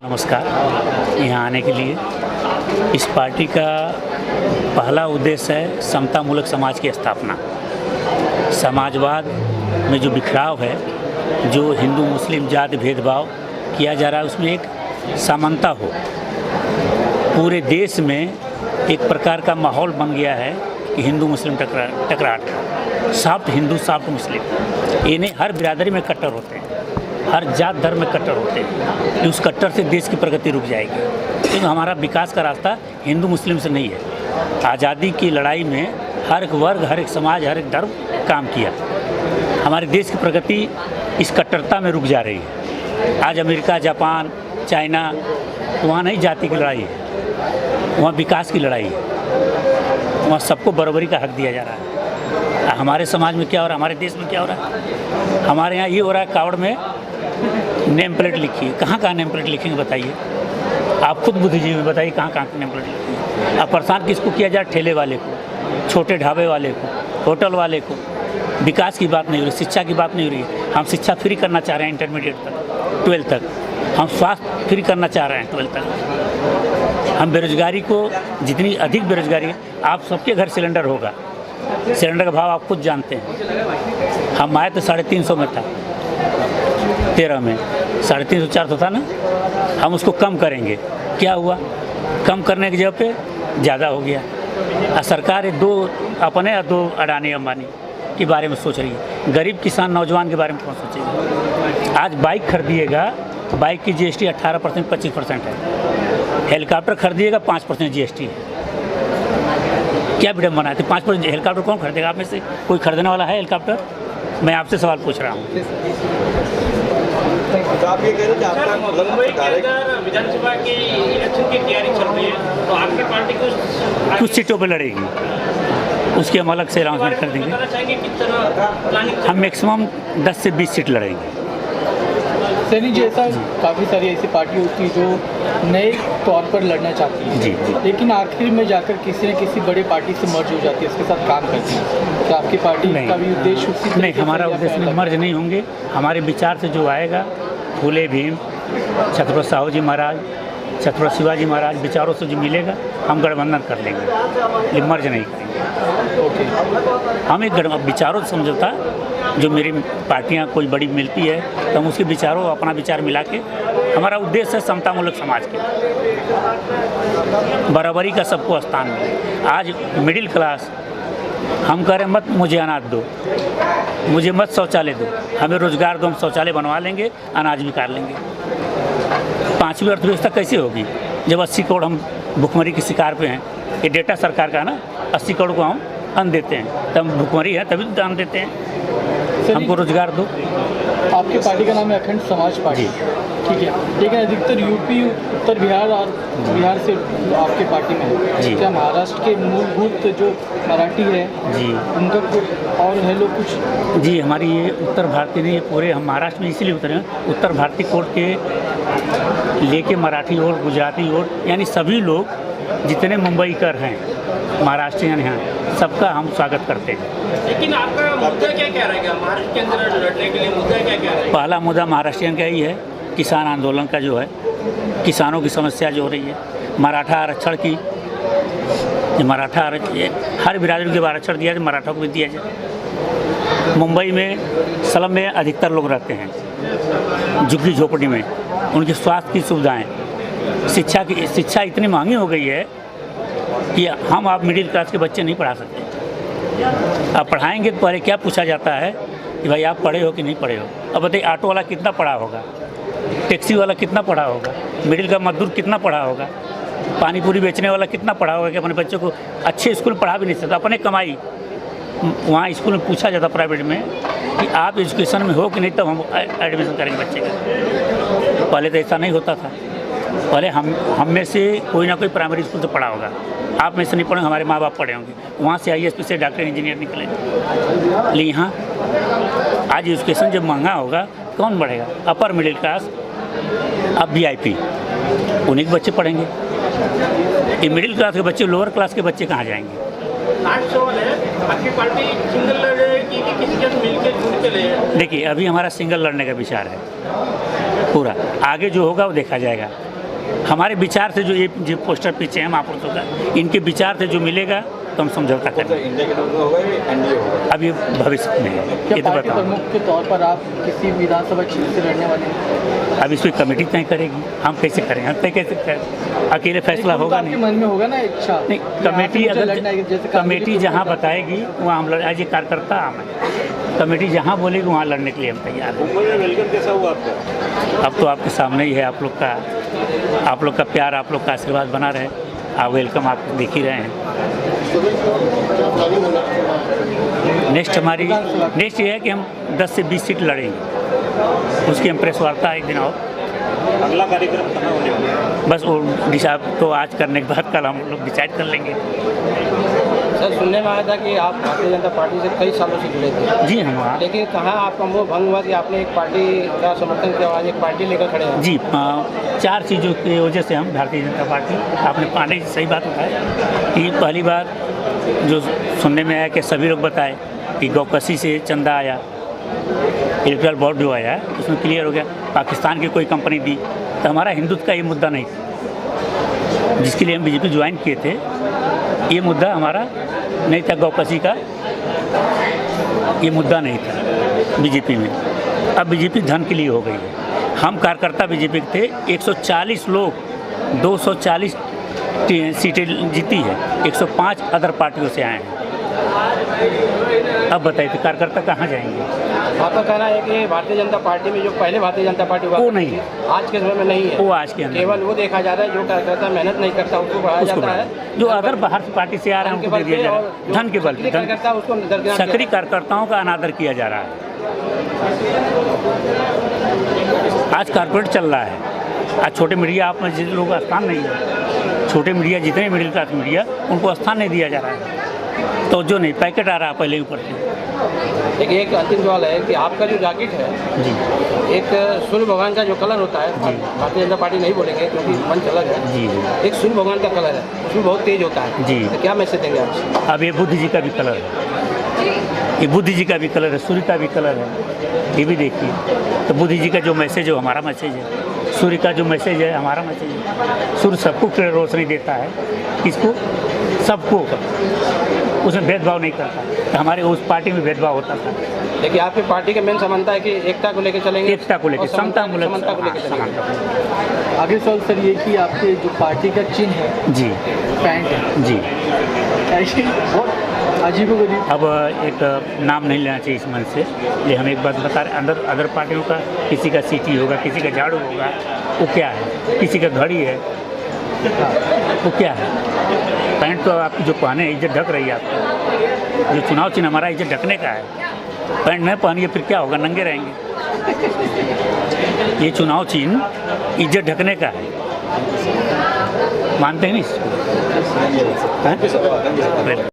नमस्कार। यहाँ आने के लिए इस पार्टी का पहला उद्देश्य है समतामूलक समाज की स्थापना। समाजवाद में जो बिखराव है, जो हिंदू मुस्लिम जाति भेदभाव किया जा रहा है, उसमें एक समानता हो। पूरे देश में एक प्रकार का माहौल बन गया है कि हिंदू मुस्लिम टकराट, सॉफ्ट हिंदू सॉफ्ट मुस्लिम, इन्हें हर बिरादरी में कट्टर होते हैं, हर जात धर्म में कट्टर होते हैं। उस कट्टर से देश की प्रगति रुक जाएगी, क्योंकि हमारा विकास का रास्ता हिंदू मुस्लिम से नहीं है। आज़ादी की लड़ाई में हर एक वर्ग, हर एक समाज, हर एक धर्म काम किया। हमारे देश की प्रगति इस कट्टरता में रुक जा रही है। आज अमेरिका, जापान, चाइना, वहाँ नहीं जाति की लड़ाई है, वहाँ विकास की लड़ाई है। वहाँ सबको बराबरी का हक दिया जा रहा है। हमारे समाज में क्या हो रहा है, हमारे देश में क्या हो रहा है? हमारे यहाँ ये हो रहा है, कावड़ में नेम प्लेट लिखी है। कहाँ नेम प्लेट लिखेंगे बताइए? आप खुद बुद्धिजीवी बताइए, कहाँ नेम प्लेट लिखी है? अब परेशान किसको किया जाए? ठेले वाले को, छोटे ढाबे वाले को, होटल वाले को। विकास की बात नहीं हो रही, शिक्षा की बात नहीं हो रही। हम शिक्षा फ्री करना चाह रहे हैं इंटरमीडिएट तक, 12 तक। हम स्वास्थ्य फ्री करना चाह रहे हैं 12 तक। हम बेरोजगारी को, जितनी अधिक बेरोजगारी है, आप सबके घर सिलेंडर होगा। सिलेंडर का भाव आप खुद जानते हैं। हम आए तो 350 में था, 13 में 350 400 था ना। हम उसको कम करेंगे, क्या हुआ? कम करने की जगह पे ज़्यादा हो गया। सरकार दो अपने और 2 अडानी अंबानी के बारे में सोच रही है। गरीब किसान नौजवान के बारे में कौन सोचेगा? आज बाइक खरीदिएगा, बाइक की जीएसटी 18% 25% है। हेलीकॉप्टर खरीदिएगा, 5% जीएसटी है। क्या विडम्बना है? 5% हेलीकॉप्टर कौन खरीदेगा? आप में से कोई खरीदने वाला है हेलीकॉप्टर? मैं आपसे सवाल पूछ रहा हूँ। तो आप ये कह रहे थे आपका विधानसभा की इलेक्शन की तैयारी चल रही है, तो आपकी पार्टी कुछ सीटों पर लड़ेगी, उसकी हम अलग से अनाउंसमेंट कर देंगे। हम मैक्सिमम 10 से 20 सीट लड़ेंगे। सैनी जी, ऐसा काफ़ी सारी ऐसी पार्टी होती है जो नए तौर पर लड़ना चाहती है, जी, लेकिन आखिर में जाकर किसी न किसी बड़े पार्टी से मर्ज हो जाती है, उसके साथ काम करती है। तो आपकी पार्टी का भी उद्देश्य उसी नहीं, हमारा उद्देश्य में मर्ज नहीं होंगे। हमारे विचार से जो आएगा, फूले भीम, छत्रपति साहू जी महाराज, छत्रपति शिवाजी महाराज विचारों से जो मिलेगा, हम गठबंधन कर लेंगे, ये मर्ज नहीं करेंगे। हम एक विचारों से समझौता, जो मेरी पार्टियां कोई बड़ी मिलती है तो हम उसके विचारों, अपना विचार मिला के, हमारा उद्देश्य है समतामूलक समाज के, बराबरी का सबको स्थान मिले। आज मिडिल क्लास, हम कह रहे मत मुझे अनाज दो, मुझे मत शौचालय दो, हमें रोजगार दो, हम शौचालय बनवा लेंगे, अनाज भी काट लेंगे। पांचवी अर्थव्यवस्था कैसे होगी जब 80 करोड़ हम भुखमरी के शिकार पे हैं। ये डेटा सरकार का ना, 80 करोड़ को हम अन्न देते हैं, तब भुखमरी है तभी तो अन्न देते हैं। हमको रोजगार दो। आपकी पार्टी का नाम है अखंड समाज पार्टी, ठीक है, लेकिन अधिकतर यूपी, उत्तर बिहार और बिहार से आपके पार्टी में है। जी। क्या महाराष्ट्र के मूलभूत जो मराठी है जी उनका कुछ और है लोग कुछ? जी, हमारी ये उत्तर भारतीय नहीं, ये पूरे हम महाराष्ट्र में इसीलिए उतरे हैं। उत्तर भारतीय कोर्ट के लेके मराठी और गुजराती और यानी सभी लोग जितने मुंबई कर हैं, महाराष्ट्रियन हैं, सबका हम स्वागत करते हैं। लेकिन आपका मुद्दा क्या रहेगा महाराष्ट्र के अंदर लड़ने के लिए? मुद्दा क्या रहेगा? पहला मुद्दा महाराष्ट्रियन का ही है, किसान आंदोलन का जो है, किसानों की समस्या जो हो रही है, मराठा आरक्षण की, जो मराठा आरक्षण हर बिरादरी को आरक्षण दिया जाए, मराठा को भी दिया जाए। मुंबई में स्लम में अधिकतर लोग रहते हैं, झुग्गी झोपड़ी में, उनकी स्वास्थ्य की सुविधाएं, शिक्षा इतनी महंगी हो गई है कि हम आप मिडिल क्लास के बच्चे नहीं पढ़ा सकते। आप पढ़ाएंगे तो पहले क्या पूछा जाता है कि भाई आप पढ़े हो कि नहीं पढ़े हो। अब बताइए, ऑटो वाला कितना पढ़ा होगा, टैक्सी वाला कितना पढ़ा होगा, मिडिल का मजदूर कितना पढ़ा होगा, पानी पूरी बेचने वाला कितना पढ़ा होगा कि अपने बच्चों को अच्छे स्कूल पढ़ा भी नहीं सकता, अपने कमाई। वहाँ स्कूल में पूछा जाता प्राइवेट में कि आप एजुकेशन में हो कि नहीं, तब हम एडमिशन करेंगे बच्चे का। पहले तो ऐसा नहीं होता था। पहले हम में से कोई ना कोई प्राइमरी स्कूल से पढ़ा होगा, आप में से नहीं पढ़े, हमारे माँ बाप पढ़े होंगे, वहाँ से IAS से डॉक्टर इंजीनियर निकलेंगे। लेकिन यहाँ आज एजुकेशन जब महंगा होगा कौन बढ़ेगा? अपर मिडिल क्लास, अब VIP, उन्हीं के बच्चे पढ़ेंगे। ये मिडिल क्लास के बच्चे, लोअर क्लास के बच्चे कहाँ जाएंगे? लास्ट सवाल है, आपकी पार्टी सिंगल लड़ेगी कि किसी के साथ मिलकर जुड़ के ले? देखिए, अभी हमारा सिंगल लड़ने का विचार है पूरा, आगे जो होगा वो देखा जाएगा। हमारे विचार से ये जो पोस्टर पीछे हैं महापुरुषों का, इनके विचार से जो मिलेगा तो हम समझौता करेंगे। इंडिया के होगा या NDA होगा? अब ये भविष्य में है, क्या ये तो पार्टी बताओ। प्रमुख के तौर पर आप किसी विधानसभा क्षेत्र से लड़ने वाले हैं? अब इस पर कमेटी तय करेगी, हम कैसे करें, हम तय कैसे करें, अकेले फैसला होगा आपके नहीं। मन में होगा ना इच्छा? नहीं, कमेटी मुझे अगर लड़ना है, जैसे कमेटी जहाँ बताएगी वहाँ हम लड़, आज ये कार्यकर्ता हम हैं, कमेटी जहाँ बोलेगी वहाँ लड़ने के लिए हम तैयार हैं। मुंबई में वेलकम कैसा हुआ आपका? अब तो आपके सामने ही है, आप लोग का प्यार, आप लोग का आशीर्वाद बना रहे। आप वेलकम आप देख ही रहे हैं। नेक्स्ट ये है कि हम 10 से 20 सीट लड़ेंगे, उसकी हम प्रेस वार्ता एक दिन और अगला कार्यक्रम कहाँ होने वाला है? बस वो डिसाइड तो आज करने के बाद कल हम लोग डिसाइड कर लेंगे। सर, सुनने में आया था कि आप भारतीय जनता पार्टी से कई सालों से जुड़े थे, जी हम वहाँ, लेकिन कहाँ आपका मोह भंग हुआ कि आपने एक पार्टी का समर्थन किया, आज एक पार्टी लेकर खड़े हैं? जी 4 चीज़ों की वजह से हम भारतीय जनता पार्टी, आपने पांडे जी सही बात उठाई कि पहली बात जो सुनने में आया कि सभी लोग बताए कि गौकसी से चंदा आया, इलेक्ट्रल बोर्ड जो आया उसमें क्लियर हो गया, पाकिस्तान की कोई कंपनी दी, तो हमारा हिंदुत्व का ये मुद्दा नहीं था जिसके लिए हम BJP ज्वाइन किए थे। ये मुद्दा हमारा नहीं था, गौकसी का ये मुद्दा नहीं था BJP में। अब BJP धन के लिए हो गई है। हम कार्यकर्ता BJP के थे, 140 लोग 240 सीटें जीती है, 105 अदर पार्टियों से आए हैं। अब बताइए तो कार्यकर्ता कहाँ जाएंगे? आपका कहना है कि भारतीय जनता पार्टी में जो पहले भारतीय जनता पार्टी हुआ वो नहीं है, आज के समय में नहीं है, वो आज के अंदर केवल वो देखा जा रहा है जो कार्यकर्ता मेहनत नहीं करता उसको बढ़ाया उसको जाता बढ़ाया। है, जो अदर बाहर से पार्टी से आ रहे हैं उनको दे दिया जा रहा है, धन के बल पे, कार्यकर्ता उसको दरकिनार किया सक्रिय कार्यकर्ताओं का अनादर किया जा रहा है। आज कारपोरेट चल रहा है, आज छोटे मीडिया आप में जिन लोगों का स्थान नहीं है, छोटे मीडिया जितने मिडिल क्लास मीडिया उनको स्थान नहीं दिया जा रहा है, तो जो नहीं पैकेट आ रहा है पहले ऊपर से। देखिए, एक अंतिम सवाल है कि आपका जो जैकेट है, जी एक सूर्य भगवान का जो कलर होता है, भारतीय जनता पार्टी नहीं बोलेंगे क्योंकि मंच अलग है, जी एक सूर्य भगवान का कलर है, उसमें बहुत तेज होता है जी। तो क्या मैसेज देंगे आप? अब ये बुद्ध जी का भी कलर है, ये बुद्ध जी का भी कलर है, सूर्य का भी कलर है, ये भी देखिए। तो बुद्ध जी का जो मैसेज है वो हमारा मैसेज है, सूर्य का जो मैसेज है हमारा मैसेज है। सूर्य सबको रोशनी देता है, किसको? सबको, उसमें भेदभाव नहीं करता। तो हमारे उस पार्टी में भेदभाव होता था, देखिए आपकी पार्टी का मेन समानता है कि एकता को लेकर चलेंगे, एकता को लेकर, और समता मूलक, समानता को लेकर हाँ, चलेंगे। समानता। आगे सवाल सर ये कि आपके जो पार्टी का चिन्ह है जी पैंट है, जी। ऐसे बहुत अजीबोगरीब। अब एक नाम नहीं लेना चाहिए इस मन से, ये हम एक बात बता रहे, अंदर अदर पार्टियों का किसी का सीटी होगा, किसी का झाड़ू होगा, वो क्या है, किसी का घड़ी है, वो क्या है। पैंट तो आप जो पहने इज्जत ढक रही है आपको, जो चुनाव चिन्ह हमारा इज्जत ढकने का है, पैंट नहीं पहनिए फिर क्या होगा, नंगे रहेंगे। ये चुनाव चिन्ह इज्जत ढकने का है, मानते हैं नहीं इसको? Thank you sir.